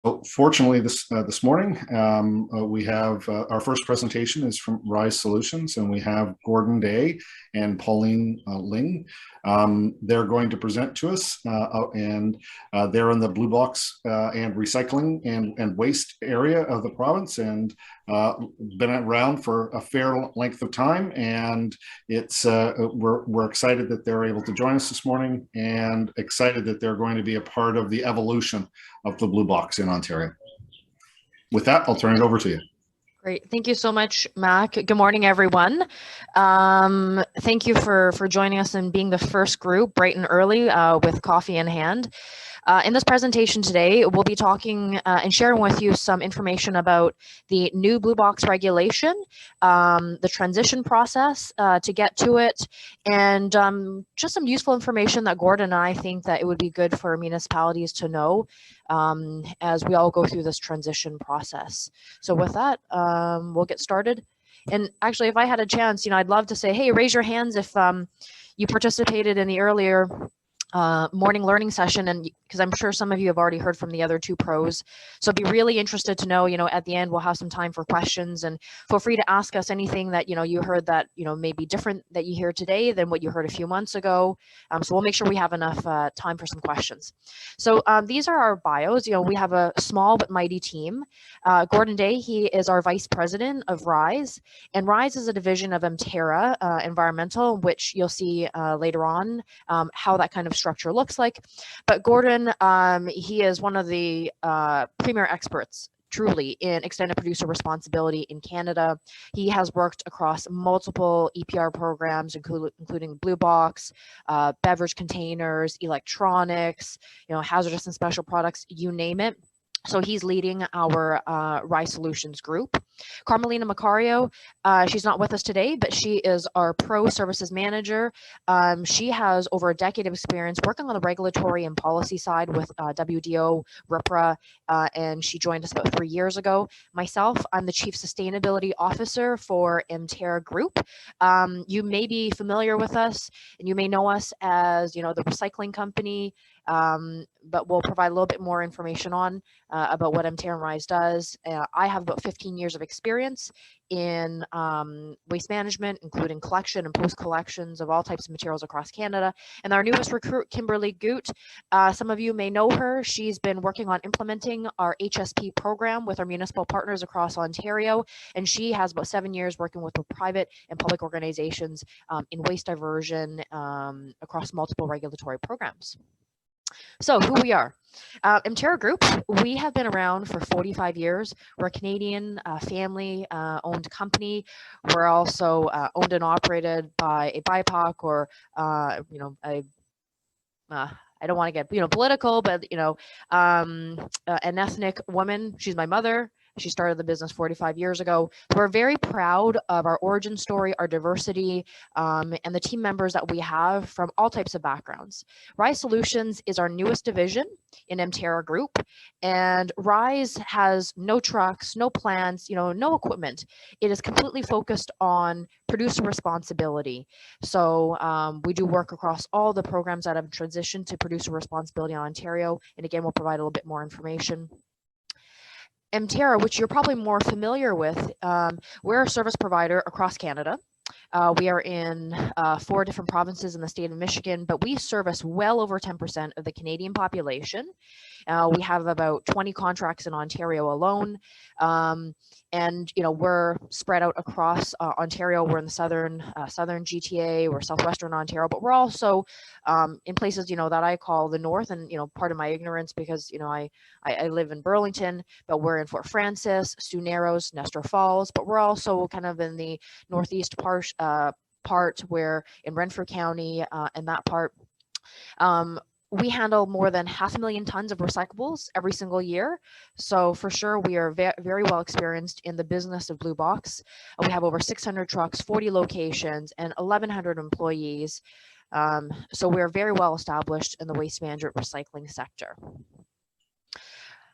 Fortunately, this morning, we have our first presentation is from Ryse Solutions, and we have Gordon Day and Pauline Ling. They're going to present to us, and they're in the blue box and recycling and waste area of the province, and been around for a fair length of time. And it's we're excited that they're able to join us this morning, and excited that they're going to be a part of the evolution of the blue box in Ontario. With that, I'll turn it over to you. Great. Thank you so much, Mac. Good morning, everyone. Thank you for joining us and being the first group bright and early with coffee in hand. In this presentation today, we'll be talking and sharing with you some information about the new blue box regulation, the transition process to get to it, and just some useful information that Gordon and I think that it would be good for municipalities to know as we all go through this transition process. So with that, we'll get started. And actually, if I had a chance, I'd love to say, hey, raise your hands if you participated in the earlier morning learning session, and because I'm sure some of you have already heard from the other two pros. So I'd be really interested to know, at the end, we'll have some time for questions, and feel free to ask us anything that, you heard that, may be different that you hear today than what you heard a few months ago. So we'll make sure we have enough time for some questions. So these are our bios. We have a small but mighty team. Gordon Day, he is our Vice President of Ryse, and Ryse is a division of Mterra Environmental, which you'll see later on how that kind of structure looks like. But Gordon, he is one of the premier experts truly in extended producer responsibility in Canada. He has worked across multiple EPR programs, including Blue Box, beverage containers, electronics, hazardous and special products, you name it. So he's leading our Ryse Solutions group. Carmelina Macario, she's not with us today, but she is our Pro Services Manager. She has over a decade of experience working on the regulatory and policy side with WDO, RIPRA, and she joined us about 3 years ago. Myself, I'm the Chief Sustainability Officer for Terra Group. You may be familiar with us, and you may know us as, the recycling company, but we'll provide a little bit more information on about what Mterra and Ryse does. I have about 15 years of experience in waste management, including collection and post-collections of all types of materials across Canada. And our newest recruit, Kimberly Goot, some of you may know her. She's been working on implementing our HSP program with our municipal partners across Ontario, and she has about 7 years working with private and public organizations in waste diversion across multiple regulatory programs. So who we are. Terra Group, we have been around for 45 years. We're a Canadian family-owned company. We're also owned and operated by a BIPOC or, I don't want to get, political, but, an ethnic woman. She's my mother. She started the business 45 years ago. We're very proud of our origin story, our diversity, and the team members that we have from all types of backgrounds. Ryse Solutions is our newest division in Terra Group, and Ryse has no trucks, no plants, no equipment. It is completely focused on producer responsibility. So we do work across all the programs that have transitioned to producer responsibility in Ontario, and again, we'll provide a little bit more information. Mterra, which you're probably more familiar with, we're a service provider across Canada. We are in 4 different provinces in the state of Michigan, but we service well over 10% of the Canadian population. We have about 20 contracts in Ontario alone. And we're spread out across Ontario. We're in the southern GTA, we're southwestern Ontario, but we're also in places that I call the north, and part of my ignorance because I live in Burlington, but we're in Fort Francis, Sioux Narrows, Nestor Falls, but we're also kind of in the northeast part where in Renfrew County and that part. We handle more than 500,000 tons of recyclables every single year. So for sure, we are very well experienced in the business of Blue Box. We have over 600 trucks, 40 locations, and 1,100 employees. So we're very well established in the waste management recycling sector.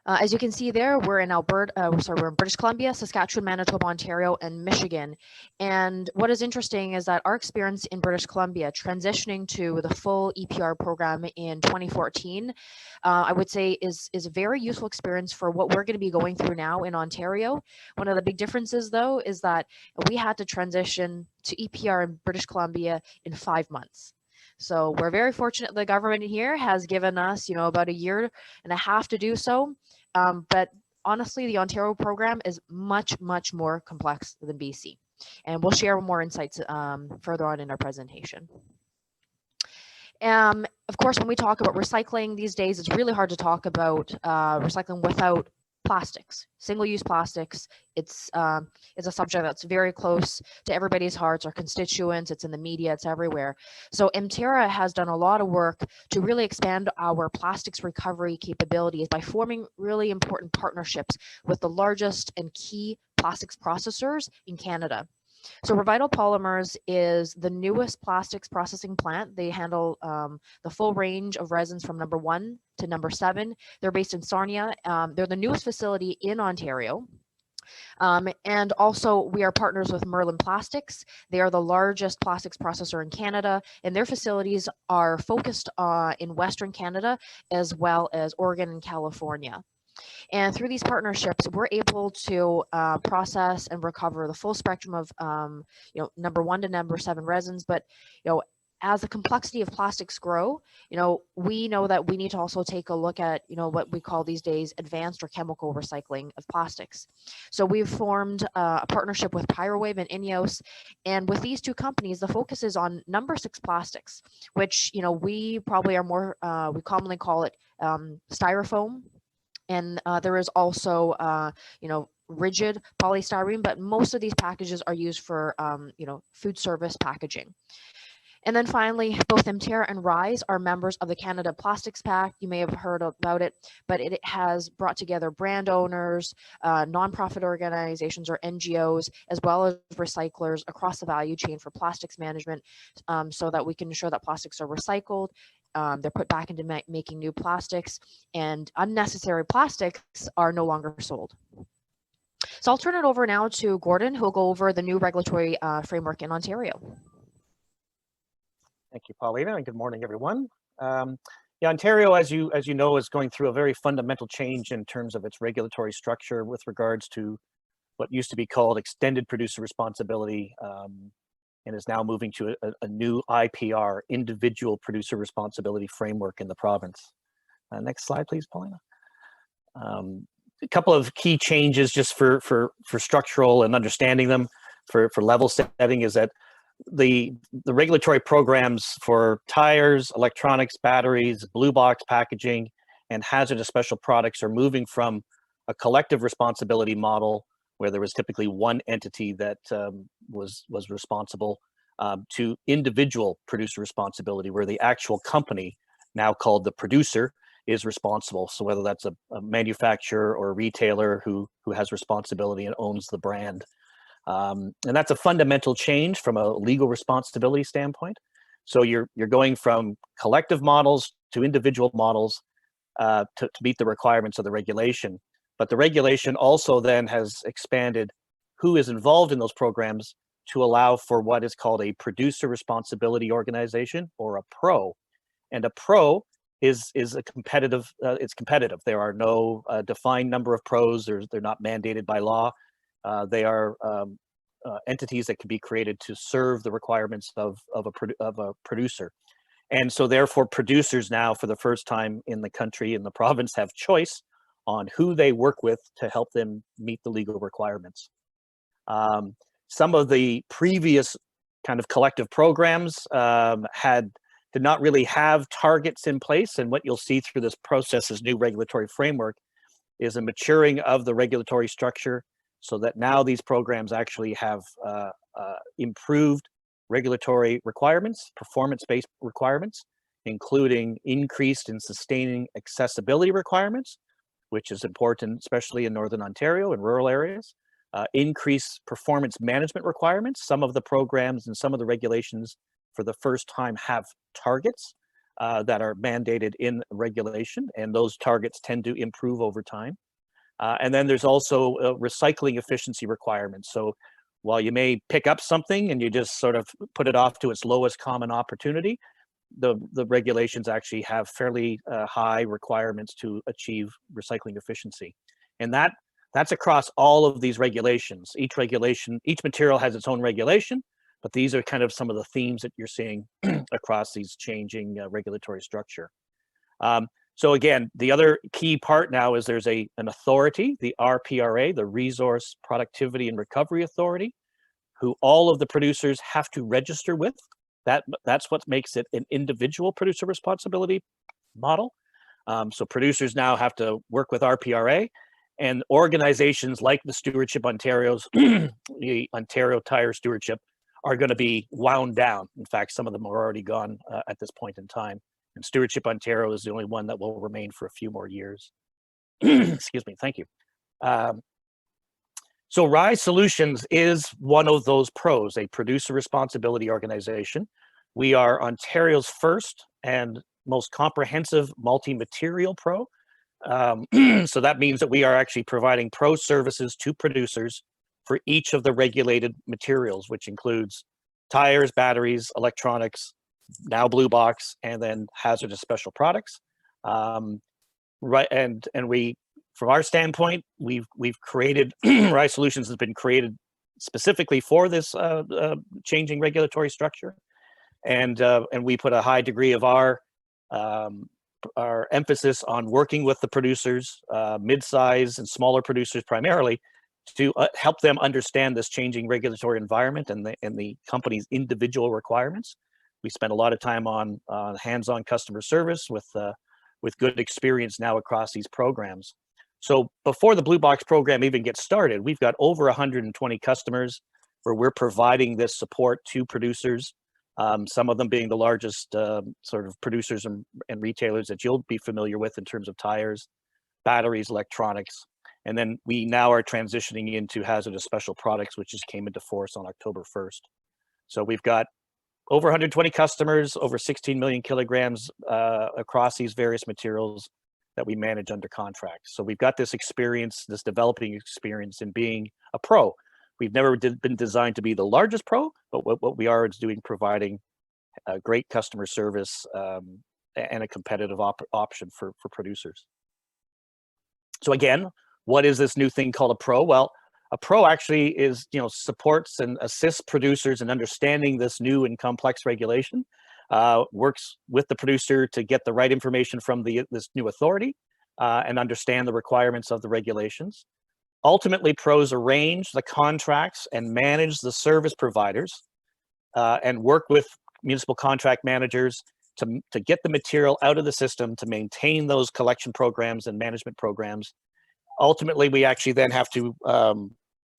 As you can see there, we're in we're in British Columbia, Saskatchewan, Manitoba, Ontario, and Michigan. And what is interesting is that our experience in British Columbia transitioning to the full EPR program in 2014, I would say is a very useful experience for what we're going to be going through now in Ontario. One of the big differences though is that we had to transition to EPR in British Columbia in 5 months. So we're very fortunate the government here has given us, about a year and a half to do so. But honestly, the Ontario program is much, much more complex than BC. And we'll share more insights further on in our presentation. Of course, when we talk about recycling these days, it's really hard to talk about recycling without plastics, single-use plastics. It's a subject that's very close to everybody's hearts, our constituents. It's in the media, it's everywhere. So Mterra has done a lot of work to really expand our plastics recovery capabilities by forming really important partnerships with the largest and key plastics processors in Canada. So Revital Polymers is the newest plastics processing plant. They handle the full range of resins from number 1 to number 7. They're based in Sarnia. They're the newest facility in Ontario. And also we are partners with Merlin Plastics. They are the largest plastics processor in Canada, and their facilities are focused in Western Canada as well as Oregon and California. And through these partnerships, we're able to process and recover the full spectrum of, number 1 to number 7 resins. But, as the complexity of plastics grow, we know that we need to also take a look at, what we call these days advanced or chemical recycling of plastics. So we've formed a partnership with Pyrowave and Ineos. And with these two companies, the focus is on number 6 plastics, which, we probably are more, we commonly call it styrofoam. And there is also, rigid polystyrene, but most of these packages are used for, food service packaging. And then finally, both Mterra and Ryse are members of the Canada Plastics Pact. You may have heard about it, but it has brought together brand owners, nonprofit organizations or NGOs, as well as recyclers across the value chain for plastics management, so that we can ensure that plastics are recycled. They're put back into making new plastics, and unnecessary plastics are no longer sold. So I'll turn it over now to Gordon, who will go over the new regulatory framework in Ontario. Thank you, Paulina, and good morning, everyone. Ontario, as you know, is going through a very fundamental change in terms of its regulatory structure with regards to what used to be called extended producer responsibility, and is now moving to a new IPR, individual producer responsibility framework in the province. Next slide, please, Paulina. A couple of key changes just for structural and understanding them, for level setting, is that the regulatory programs for tires, electronics, batteries, blue box packaging, and hazardous special products are moving from a collective responsibility model where there was typically one entity that was responsible, to individual producer responsibility, where the actual company, now called the producer, is responsible. So whether that's a manufacturer or a retailer who has responsibility and owns the brand. And that's a fundamental change from a legal responsibility standpoint. So you're going from collective models to individual models to meet the requirements of the regulation. But the regulation also then has expanded who is involved in those programs to allow for what is called a producer responsibility organization, or a PRO. And a PRO is a competitive, it's competitive. There are no defined number of PROs. They're not mandated by law. They are entities that can be created to serve the requirements of a producer. And so therefore producers now, for the first time in the country, in the province, have choice on who they work with to help them meet the legal requirements. Some of the previous kind of collective programs did not really have targets in place, and what you'll see through this process, this new regulatory framework, is a maturing of the regulatory structure, so that now these programs actually have improved regulatory requirements, performance-based requirements, including increased and sustaining accessibility requirements, which is important, especially in Northern Ontario and rural areas. Increased performance management requirements. Some of the programs and some of the regulations for the first time have targets that are mandated in regulation, and those targets tend to improve over time. And then there's also recycling efficiency requirements. So while you may pick up something and you just sort of put it off to its lowest common opportunity, the regulations actually have fairly high requirements to achieve recycling efficiency. And that's across all of these regulations. Each material has its own regulation, but these are kind of some of the themes that you're seeing across these changing regulatory structure. So again, the other key part now is there's an authority, the RPRA, the Resource Productivity and Recovery Authority, who all of the producers have to register with. That's what makes it an individual producer responsibility model. So producers now have to work with RPRA, and organizations like the Stewardship Ontario's, the Ontario Tire Stewardship, are going to be wound down. In fact, some of them are already gone at this point in time. And Stewardship Ontario is the only one that will remain for a few more years. Excuse me, thank you. So Ryse Solutions is one of those pros, a producer responsibility organization. We are Ontario's first and most comprehensive multi-material pro. So that means that we are actually providing pro services to producers for each of the regulated materials, which includes tires, batteries, electronics, now blue box, and then hazardous special products. Right, and we, from our standpoint, we've created Ryse Solutions has been created specifically for this changing regulatory structure, and we put a high degree of our emphasis on working with the producers, mid-size and smaller producers primarily, to help them understand this changing regulatory environment and the company's individual requirements. We spend a lot of time on hands-on customer service with good experience now across these programs. So before the Blue Box program even gets started, we've got over 120 customers where we're providing this support to producers, some of them being the largest sort of producers and retailers that you'll be familiar with in terms of tires, batteries, electronics. And then we now are transitioning into hazardous special products, which just came into force on October 1st. So we've got over 120 customers, over 16 million kilograms across these various materials that we manage under contract. So we've got this experience, this developing experience in being a pro. We've never been designed to be the largest pro, but what we are is providing great customer service and a competitive option for producers. So again, what is this new thing called a pro? Well, a pro actually is, supports and assists producers in understanding this new and complex regulation, works with the producer to get the right information from this new authority and understand the requirements of the regulations. Ultimately, pros arrange the contracts and manage the service providers and work with municipal contract managers to get the material out of the system, to maintain those collection programs and management programs. Ultimately, we actually then have to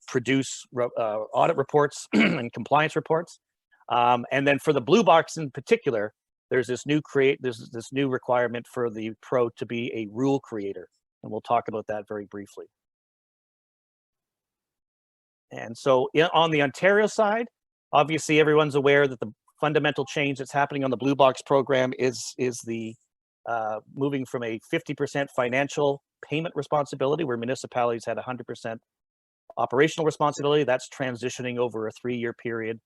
produce audit reports and compliance reports. And then for the Blue Box in particular, there's this new requirement for the pro to be a rule creator. And we'll talk about that very briefly. And so on the Ontario side, obviously everyone's aware that the fundamental change that's happening on the Blue Box program is the moving from a 50% financial payment responsibility, where municipalities had 100% operational responsibility. That's transitioning over a 3-year period,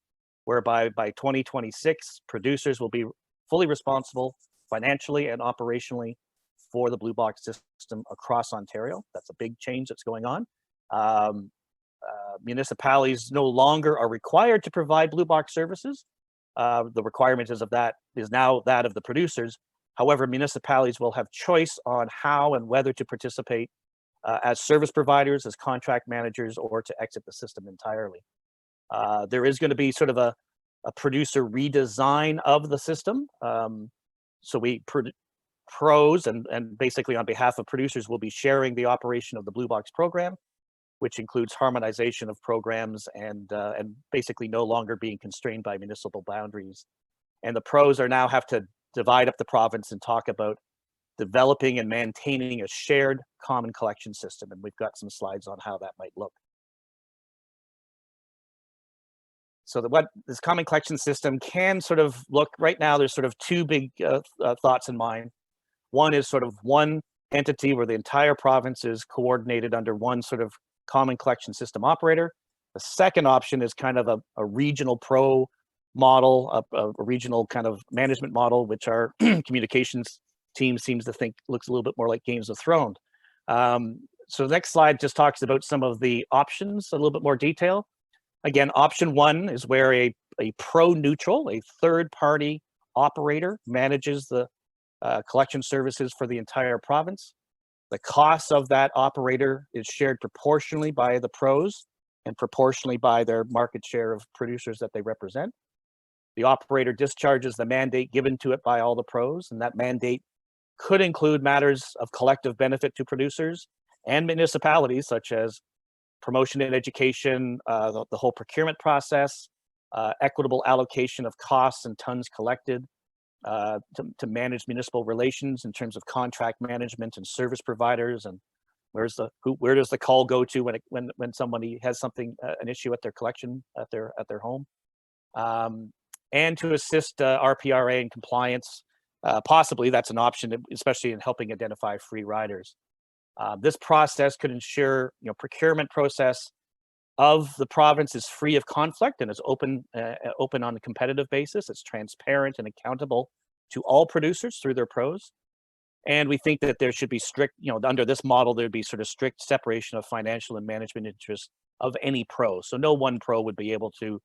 whereby by 2026, producers will be fully responsible financially and operationally for the Blue Box system across Ontario. That's a big change that's going on. Municipalities no longer are required to provide Blue Box services. The requirement is now that of the producers. However, municipalities will have choice on how and whether to participate as service providers, as contract managers, or to exit the system entirely. There is going to be sort of a producer redesign of the system. So pros and basically on behalf of producers will be sharing the operation of the Blue Box program, which includes harmonization of programs and basically no longer being constrained by municipal boundaries. And the pros now have to divide up the province and talk about developing and maintaining a shared common collection system. And we've got some slides on how that might look. So what this common collection system can sort of look, right now there's sort of two big thoughts in mind. One is sort of one entity where the entire province is coordinated under one sort of common collection system operator. The second option is kind of a regional pro model, a regional kind of management model, which our communications team seems to think looks a little bit more like Games of Thrones. So the next slide just talks about some of the options, a little bit more detail. Again, option one is where a pro-neutral, a third-party operator manages the collection services for the entire province. The cost of that operator is shared proportionally by the pros and proportionally by their market share of producers that they represent. The operator discharges the mandate given to it by all the pros, and that mandate could include matters of collective benefit to producers and municipalities, such as promotion and education, the whole procurement process, equitable allocation of costs and tons collected, to manage municipal relations in terms of contract management and service providers, and where does the call go to when somebody has something, an issue at their collection at their home, and to assist RPRA in compliance. Possibly that's an option, especially in helping identify free riders. This process could ensure, procurement process of the province is free of conflict and is open on a competitive basis. It's transparent and accountable to all producers through their pros. And we think that there should be strict, under this model, there'd be sort of strict separation of financial and management interests of any pro. So no one pro would be able to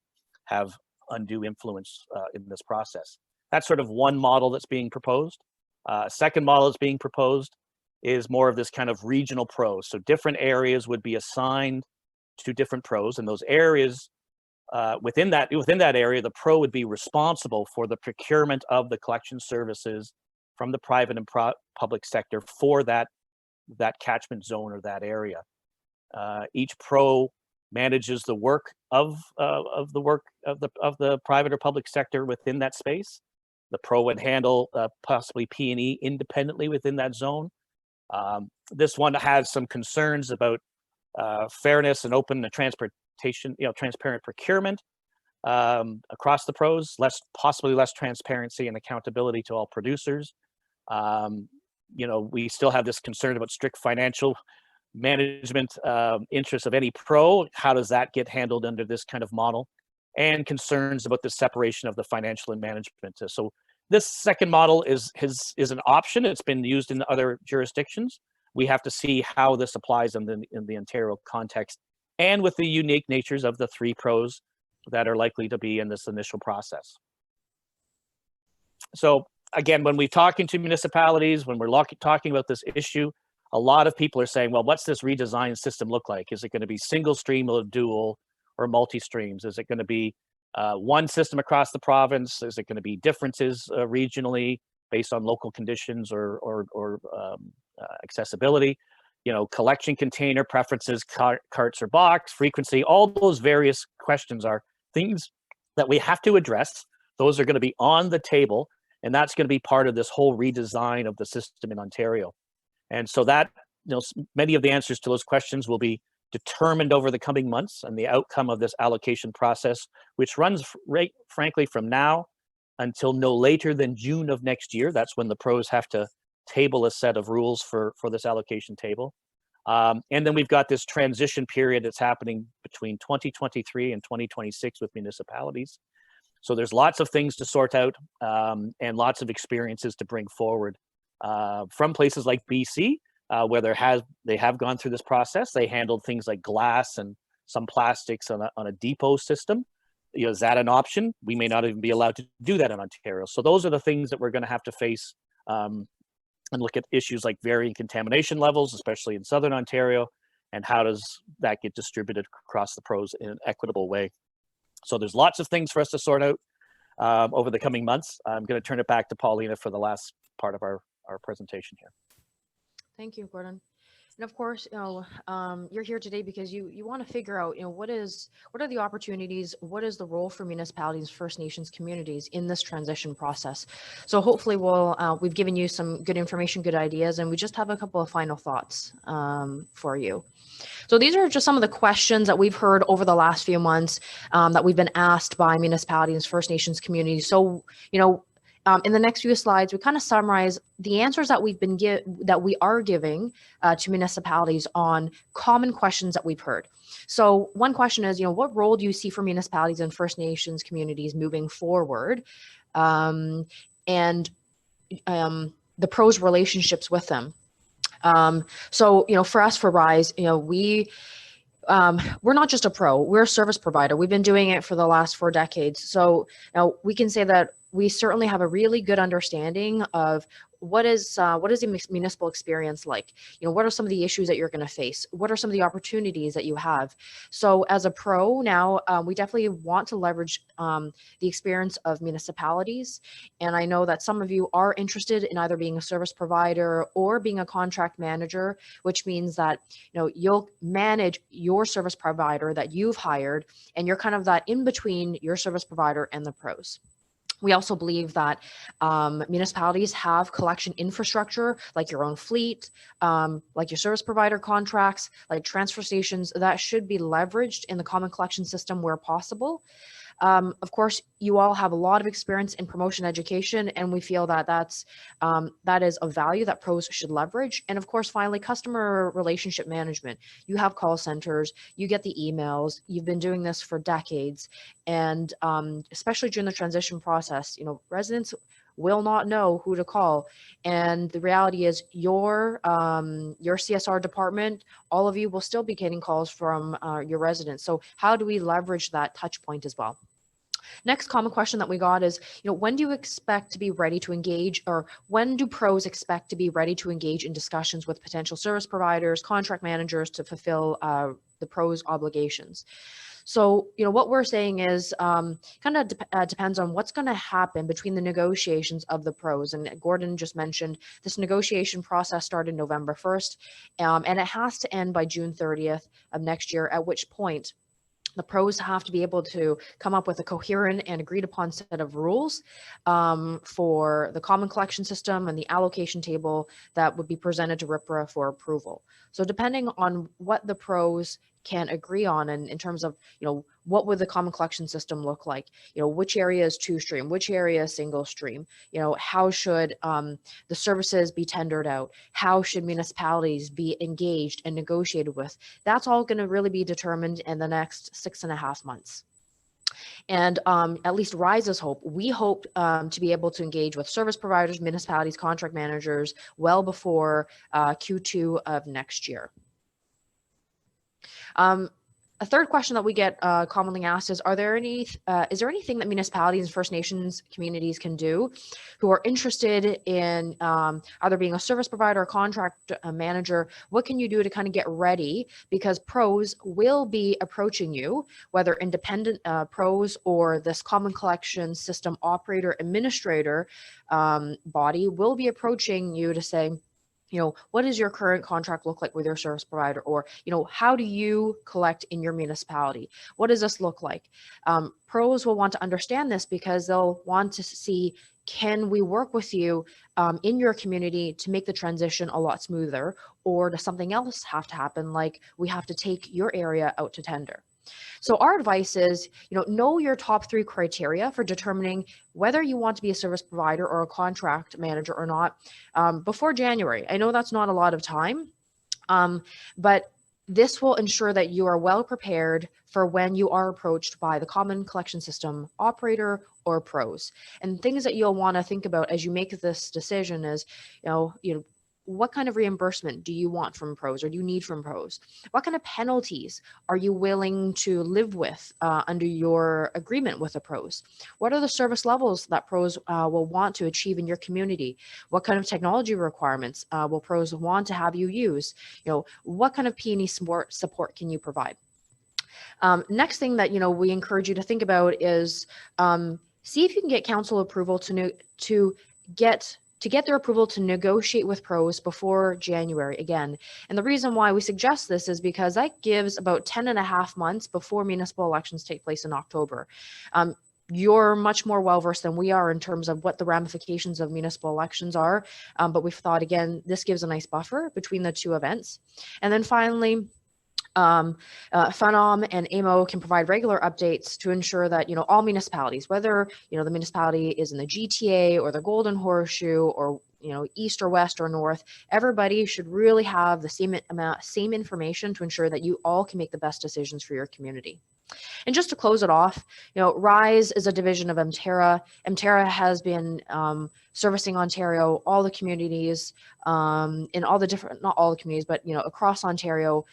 have undue influence in this process. That's sort of one model that's being proposed. A second model that's being proposed is more of this kind of regional pros. So different areas would be assigned to different pros, and those areas, within that area, the pro would be responsible for the procurement of the collection services from the private and public sector for that catchment zone or that area. Each pro manages the work of the private or public sector within that space. The pro would handle possibly P&E independently within that zone. This one has some concerns about fairness and open and transparent procurement across the pros, possibly less transparency and accountability to all producers. We still have this concern about strict financial management interests of any pro. How does that get handled under this kind of model? And concerns about the separation of the financial and management. So this second model is an option. It's been used in other jurisdictions. We have to see how this applies in the Ontario context and with the unique natures of the three pros that are likely to be in this initial process. So again, when we're talking to municipalities, when we're talking about this issue, a lot of people are saying, well, what's this redesigned system look like? Is it going to be single stream or dual or multi-streams? Is it going to be one system across the province? Is it going to be differences regionally based on local conditions or accessibility? Collection container preferences, carts or box, frequency, all those various questions are things that we have to address. Those are going to be on the table, and that's going to be part of this whole redesign of the system in Ontario. And so that, many of the answers to those questions will be determined over the coming months, and the outcome of this allocation process, which runs frankly from now until no later than June of next year. That's when the pros have to table a set of rules for this allocation table. And then we've got this transition period that's happening between 2023 and 2026 with municipalities. So there's lots of things to sort out and lots of experiences to bring forward from places like BC, where they have gone through this process. They handled things like glass and some plastics on a depot system. Is that an option? We may not even be allowed to do that in Ontario. So those are the things that we're going to have to face and look at issues like varying contamination levels, especially in Southern Ontario, and how does that get distributed across the pros in an equitable way. So there's lots of things for us to sort out over the coming months. I'm going to turn it back to Paulina for the last part of our presentation here. Thank you, Gordon. And of course, you're here today because you want to figure out, what are the opportunities, what is the role for municipalities, First Nations communities in this transition process. So hopefully we've given you some good information, good ideas, and we just have a couple of final thoughts for you. So these are just some of the questions that we've heard over the last few months that we've been asked by municipalities, First Nations communities. So, in the next few slides, we kind of summarize the answers that we are giving to municipalities on common questions that we've heard. So one question is, what role do you see for municipalities and First Nations communities moving forward, and the pros relationships with them? So, for us, for Ryse, we're not just a pro, we're a service provider. We've been doing it for the last 4 decades. So now we can say that we certainly have a really good understanding of what is the municipal experience like? What are some of the issues that you're going to face? What are some of the opportunities that you have? So as a pro now, we definitely want to leverage the experience of municipalities. And I know that some of you are interested in either being a service provider or being a contract manager, which means that, you'll manage your service provider that you've hired, and you're kind of that in between your service provider and the pros. We also believe that municipalities have collection infrastructure, like your own fleet, like your service provider contracts, like transfer stations, that should be leveraged in the common collection system where possible. Of course, you all have a lot of experience in promotion education, and we feel that that is a value that pros should leverage. And of course, finally, customer relationship management. You have call centers, you get the emails, you've been doing this for decades, and especially during the transition process, residents will not know who to call. And the reality is your CSR department, all of you will still be getting calls from your residents. So how do we leverage that touch point as well? Next common question that we got is, when do you expect to be ready to engage, or when do pros expect to be ready to engage in discussions with potential service providers, contract managers to fulfill the pros' obligations? So, what we're saying is kind of depends on what's going to happen between the negotiations of the pros. And Gordon just mentioned this negotiation process started November 1st, and it has to end by June 30th of next year, at which point the pros have to be able to come up with a coherent and agreed upon set of rules for the common collection system and the allocation table that would be presented to RIPRA for approval. So depending on what the pros can agree on, and in terms of, what would the common collection system look like? Which area is 2-stream, which area is single stream? How should the services be tendered out? How should municipalities be engaged and negotiated with? That's all going to really be determined in the next 6.5 months. And at least Ryse's hope, we hope to be able to engage with service providers, municipalities, contract managers well before Q2 of next year. A third question that we get commonly asked is, is there anything that municipalities and First Nations communities can do who are interested in either being a service provider or contract manager? What can you do to kind of get ready? Because pros will be approaching you, whether independent pros or this common collection system operator administrator body will be approaching you to say, what does your current contract look like with your service provider? Or, how do you collect in your municipality? What does this look like? Pros will want to understand this because they'll want to see, can we work with you in your community to make the transition a lot smoother? Or does something else have to happen, like we have to take your area out to tender? So our advice is, know your top 3 criteria for determining whether you want to be a service provider or a contract manager or not before January. I know that's not a lot of time, but this will ensure that you are well prepared for when you are approached by the common collection system operator or pros. And things that you'll want to think about as you make this decision is, what kind of reimbursement do you want from pros, or do you need from pros? What kind of penalties are you willing to live with under your agreement with the pros? What are the service levels that pros will want to achieve in your community? What kind of technology requirements will pros want to have you use? What kind of P&E support can you provide? Next thing that we encourage you to think about is see if you can get council approval to get to get their approval to negotiate with pros before January again. And the reason why we suggest this is because that gives about 10.5 months before municipal elections take place in October. You're much more well-versed than we are in terms of what the ramifications of municipal elections are. But we've thought, again, this gives a nice buffer between the two events. And then finally, FONOM and AMO can provide regular updates to ensure that, all municipalities, whether, the municipality is in the GTA or the Golden Horseshoe or, East or West or North, everybody should really have the same information to ensure that you all can make the best decisions for your community. And just to close it off, Ryse is a division of Mterra. Mterra has been servicing Ontario, all the communities, in all the different, not all the communities, but across Ontario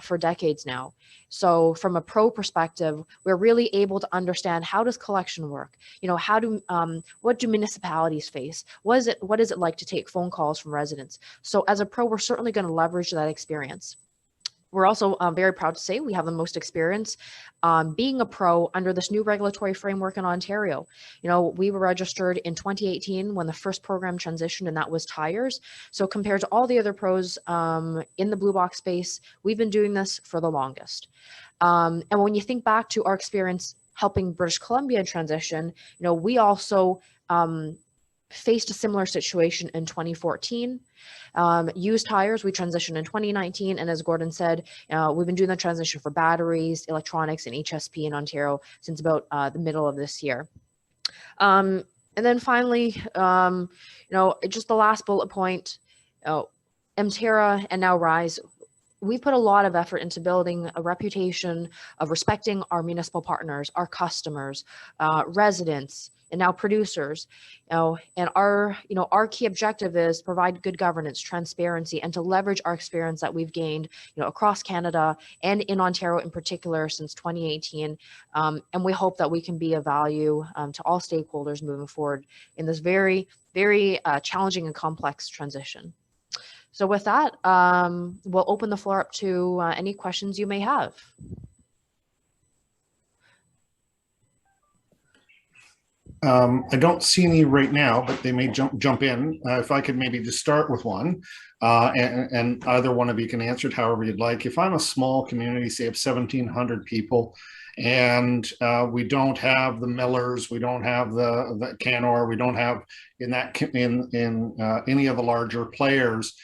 for decades now. So from a pro perspective, we're really able to understand, how does collection work? What do municipalities face? What is it like to take phone calls from residents? So as a pro, we're certainly going to leverage that experience. We're also very proud to say we have the most experience being a pro under this new regulatory framework in Ontario. We were registered in 2018 when the first program transitioned, and that was tires. So compared to all the other pros in the blue box space, we've been doing this for the longest. And when you think back to our experience helping British Columbia transition, we also faced a similar situation in 2014. Used tires, we transitioned in 2019, and as Gordon said, we've been doing the transition for batteries, electronics, and HSP in Ontario since about the middle of this year. And then finally, just the last bullet point, Mterra and now Ryse, we put a lot of effort into building a reputation of respecting our municipal partners, our customers, residents, and now producers. And our key objective is provide good governance, transparency, and to leverage our experience that we've gained, across Canada and in Ontario in particular since 2018. And we hope that we can be of value to all stakeholders moving forward in this very, very challenging and complex transition. So with that, we'll open the floor up to any questions you may have. I don't see any right now, but they may jump in. If I could maybe just start with one, and either one of you can answer it however you'd like. If I'm a small community, say of 1,700 people, and we don't have the millers, we don't have the Canor, we don't have in any of the larger players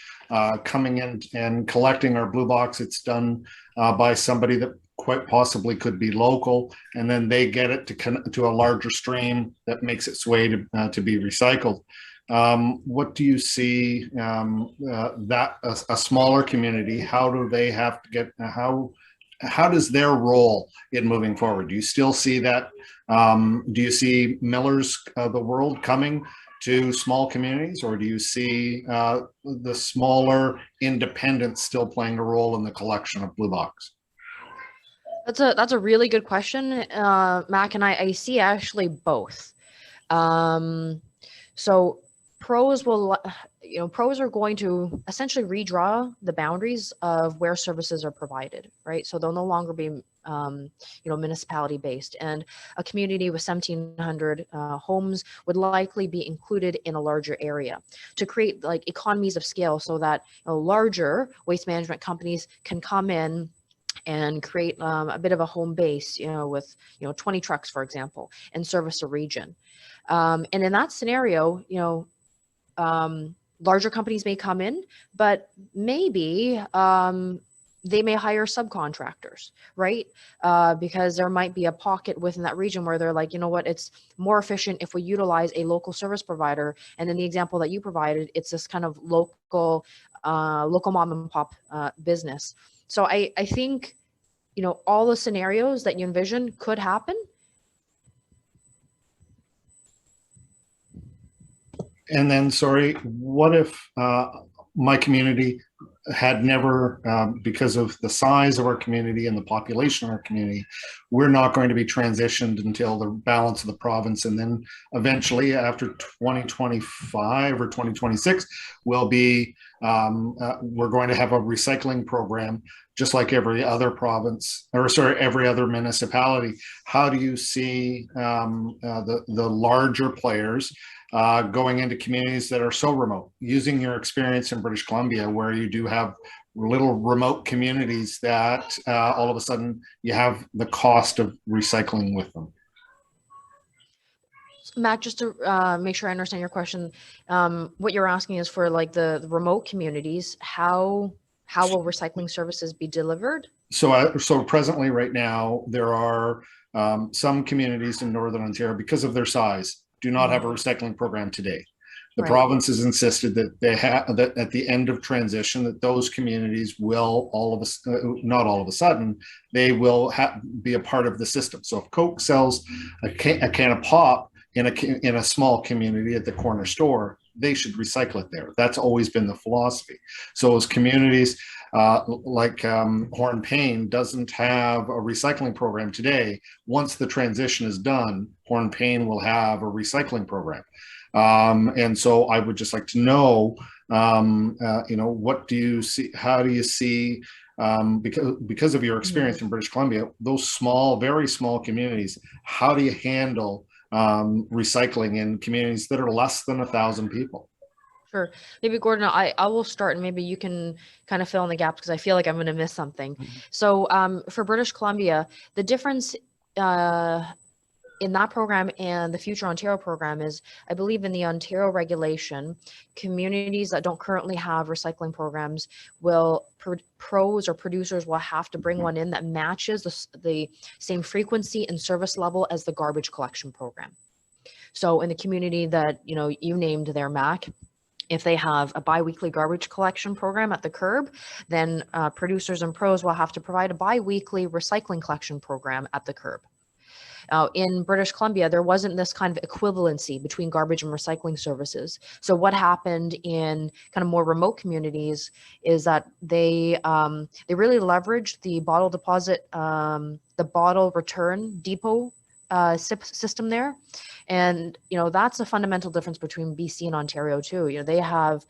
coming in and collecting our blue box, it's done by somebody that quite possibly could be local, and then they get it to a larger stream that makes its way to be recycled. What do you see that a smaller community, how do they have to get, how does their role in moving forward? Do you still see that? Do you see millers of the world coming to small communities, or do you see the smaller independents still playing a role in the collection of blue box? That's a really good question, Mac, and I see actually both. So pros will, pros are going to essentially redraw the boundaries of where services are provided, right? So they'll no longer be, municipality based, and a community with 1,700 homes would likely be included in a larger area to create like economies of scale, so that larger waste management companies can come in and create a bit of a home base, with 20 trucks, for example, and service a region. And in that scenario, larger companies may come in, but maybe they may hire subcontractors, right? Because there might be a pocket within that region where they're like, it's more efficient if we utilize a local service provider. And in the example that you provided, it's this kind of local mom and pop business. So I think, all the scenarios that you envision could happen. And then, sorry, what if my community had never, because of the size of our community and the population of our community, we're not going to be transitioned until the balance of the province. And then eventually after 2025 or 2026, we'll be, we're going to have a recycling program. just like every other province, or sorry, every other municipality. How do you see the larger players going into communities that are so remote, using your experience in British Columbia, where you do have little remote communities that all of a sudden you have the cost of recycling with them? Mac, just to make sure I understand your question, what you're asking is for like the remote communities, how will recycling services be delivered? So presently, right now, there are some communities in Northern Ontario, because of their size, do not have a recycling program today. The province has insisted that they have that at the end of transition, that those communities will not all of a sudden, they will be a part of the system. So if Coke sells a can of pop in a small community at the corner store, they should recycle it there. That's always been the philosophy. So as communities like Horn-Payne doesn't have a recycling program today, once the transition is done, Horn-Payne will have a recycling program. And so I would just like to know, what do you see? How do you see, because of your experience in British Columbia, those small, very small communities, how do you handle recycling in communities that are less than 1,000 people? Sure. Maybe Gordon, I will start and maybe you can kind of fill in the gaps because I feel like I'm going to miss something. So for British Columbia, the difference in that program and the future Ontario program is, I believe in the Ontario regulation, communities that don't currently have recycling programs will, pros or producers will have to bring one in that matches the same frequency and service level as the garbage collection program. So in the community that, you named there, Mac, if they have a biweekly garbage collection program at the curb, then producers and pros will have to provide a biweekly recycling collection program at the curb. In British Columbia, there wasn't this kind of equivalency between garbage and recycling services. So what happened in kind of more remote communities is that they really leveraged the bottle deposit, the bottle return depot system there. And, that's a fundamental difference between BC and Ontario too. They have,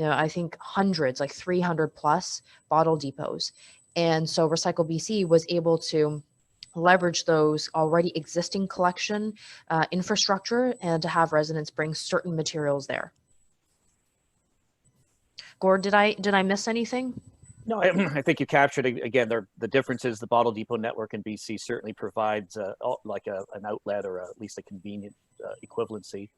I think hundreds, like 300 plus bottle depots. And so Recycle BC was able to leverage those already existing collection infrastructure and to have residents bring certain materials there. Gord, did I miss anything? No, I think you captured it. Again, the difference is the bottle depot network in BC certainly provides like an outlet or at least a convenient equivalency.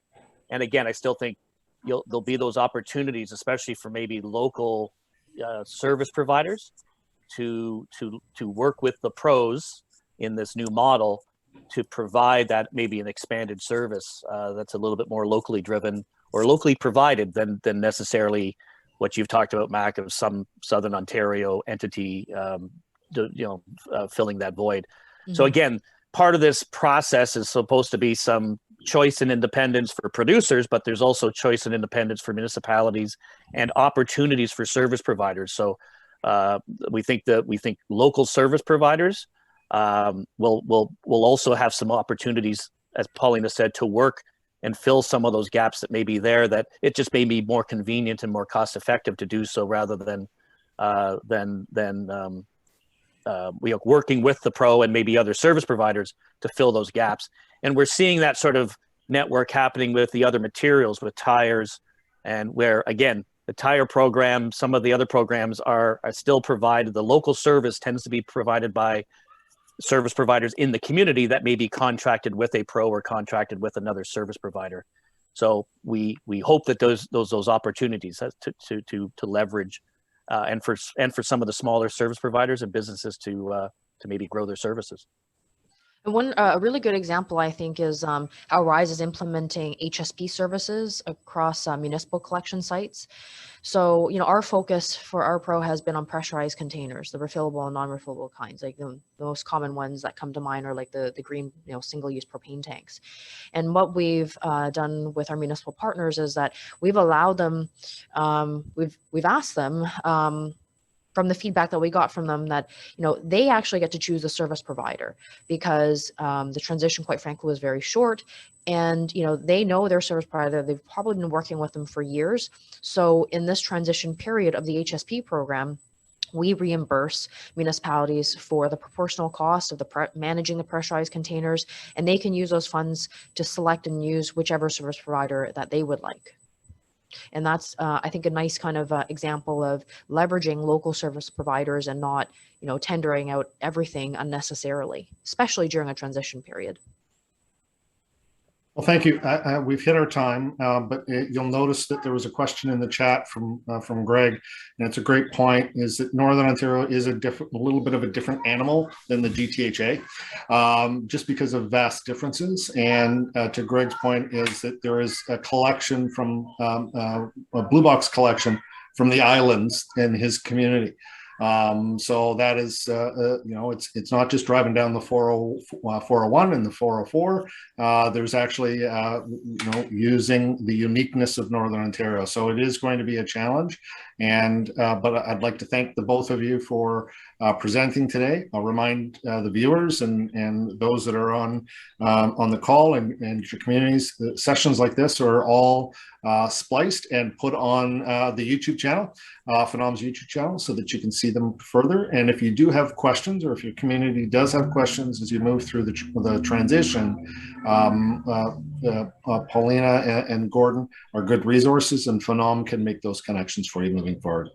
And again, I still think there'll be those opportunities, especially for maybe local service providers to work with the pros in this new model to provide that maybe an expanded service that's a little bit more locally driven or locally provided than necessarily what you've talked about, Mac, of some Southern Ontario entity, filling that void. So again, part of this process is supposed to be some choice and independence for producers, but there's also choice and independence for municipalities and opportunities for service providers. So we think local service providers will also have some opportunities, as Paulina said, to work and fill some of those gaps that may be there, that it just may be more convenient and more cost effective to do so rather than working with the pro and maybe other service providers to fill those gaps. And we're seeing that sort of network happening with the other materials, with tires, and where, again, the tire program, some of the other programs are still provided. The local service tends to be provided by service providers in the community that may be contracted with a pro or contracted with another service provider. So we hope that those opportunities to leverage and for some of the smaller service providers and businesses to maybe grow their services. And one a really good example, I think, is how Ryse is implementing HSP services across municipal collection sites. So, our focus for our pro has been on pressurized containers, the refillable and non-refillable kinds. Like the most common ones that come to mind are like the green, single-use propane tanks. And what we've done with our municipal partners is that we've allowed them, we've asked them, from the feedback that we got from them, that they actually get to choose a service provider because the transition, quite frankly, was very short, and they know their service provider. They've probably been working with them for years. So in this transition period of the HSP program, we reimburse municipalities for the proportional cost of managing the pressurized containers, and they can use those funds to select and use whichever service provider that they would like. And that's, I think, a nice kind of example of leveraging local service providers and not, tendering out everything unnecessarily, especially during a transition period. Well, thank you. We've hit our time, but you'll notice that there was a question in the chat from Greg, and it's a great point. Is that Northern Ontario is a little bit of a different animal than the GTHA, just because of vast differences. And to Greg's point, is that there is a collection from a blue box collection from the islands in his community. So that is, it's not just driving down the 401 and the 404. There's actually, using the uniqueness of Northern Ontario. So it is going to be a challenge. And but I'd like to thank the both of you for presenting today. I'll remind the viewers and those that are on the call and your communities, that sessions like this are all spliced and put on the YouTube channel, FONOM's YouTube channel, so that you can see them further. And if you do have questions, or if your community does have questions as you move through the transition, Paulina and Gordon are good resources, and FONOM can make those connections for you moving forward.